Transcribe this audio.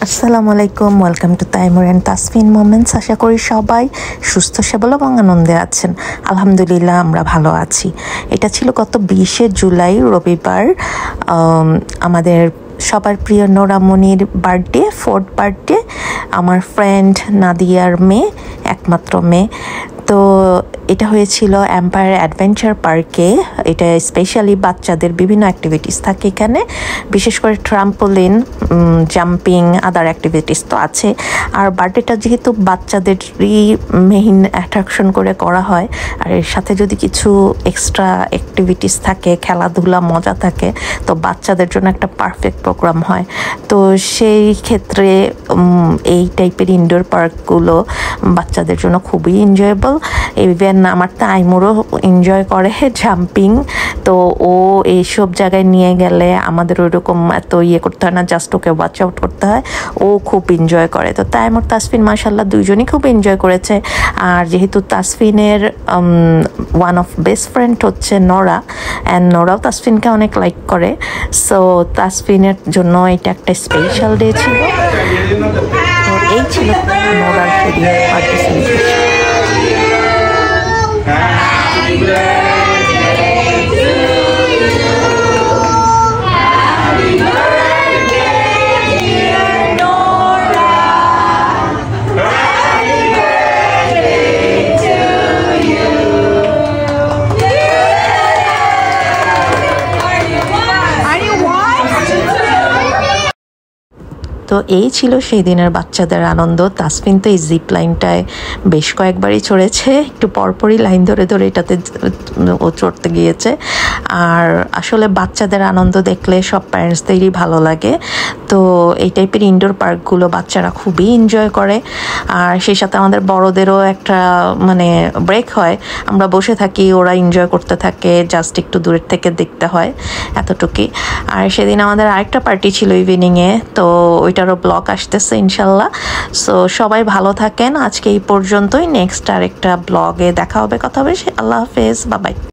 আসসালামু আলাইকুম, welcome to Taimur and Tasfin moments. আশা করি সবাই সুস্থ সবল এবং আনন্দে আছেন। আলহামদুলিল্লাহ আমরা ভালো আছি। এটা ছিল গত 20শে জুলাই রবিবার, আমাদের সবার প্রিয় নোরামনির বার্থডে, 4th বার্থডে। আমার ফ্রেন্ড নাদিয়ার মেয়ে, একমাত্র মেয়ে। তো এটা হয়েছিল এম্পায়ার অ্যাডভেঞ্চার পার্কে। এটা স্পেশালি বাচ্চাদের বিভিন্ন অ্যাক্টিভিটিস থাকে এখানে, বিশেষ করে ট্রাম্পোলিন, জাম্পিং, আদার অ্যাক্টিভিটিস তো আছে। আর বার্থডেটা যেহেতু বাচ্চাদেরই মেইন অ্যাট্রাকশন করে করা হয়, আর এর সাথে যদি কিছু এক্সট্রা অ্যাক্টিভিটিস থাকে, খেলাধুলা, মজা থাকে, তো বাচ্চাদের জন্য একটা পারফেক্ট প্রোগ্রাম হয়। তো সেই ক্ষেত্রে এই টাইপের ইনডোর পার্কগুলো বাচ্চাদের জন্য খুবই এনজয়েবল। ইভেন আমার তাইমুরও এনজয় করে জাম্পিং। তো ও এইসব জায়গায় নিয়ে গেলে আমাদের ওইরকম এত করতে হয় না, জাস্ট ওকে ওয়াচ আউট করতে হয়। ও খুব এনজয় করে। তো তাইমুর, তাসফিন মাশাল্লাহ দুইজনই খুব এনজয় করেছে। আর যেহেতু তাসফিনের ওয়ান অফ বেস্ট ফ্রেন্ড হচ্ছে নোরা, অ্যান্ড নোরাও তাসফিনকে অনেক লাইক করে, সো তাসফিনের জন্য এটা একটা স্পেশাল ডে ছিল। তো এই ছিল নোরার সেদিনের বার্থডে সেলিব্রেশন। তো এই ছিল সেই দিনের বাচ্চাদের আনন্দ। তাসফিন তো এই জিপ লাইনটায় বেশ কয়েকবারই চড়েছে, একটু পরপরই লাইন ধরে ধরে এটাতে ও চড়তে গিয়েছে। আর আসলে বাচ্চাদের আনন্দ দেখলে সব প্যারেন্টসদেরই ভালো লাগে। তো এই টাইপের ইনডোর পার্কগুলো বাচ্চারা খুবই এনজয় করে। আর সেই সাথে আমাদের বড়দেরও একটা ব্রেক হয়, আমরা বসে থাকি, ওরা এনজয় করতে থাকে, জাস্ট একটু দূরের থেকে দেখতে হয়, এতটুকুই। আর সেদিন আমাদের আরেকটা পার্টি ছিল ইভিনিংয়ে, তো ওইটারও ব্লগ আসতেছে ইনশাল্লাহ। সো সবাই ভালো থাকেন। আজকে এই পর্যন্তই। নেক্সট আরেকটা ব্লগে দেখা হবে, কথা হবে। আল্লাহ হাফেজ, বাই বাই।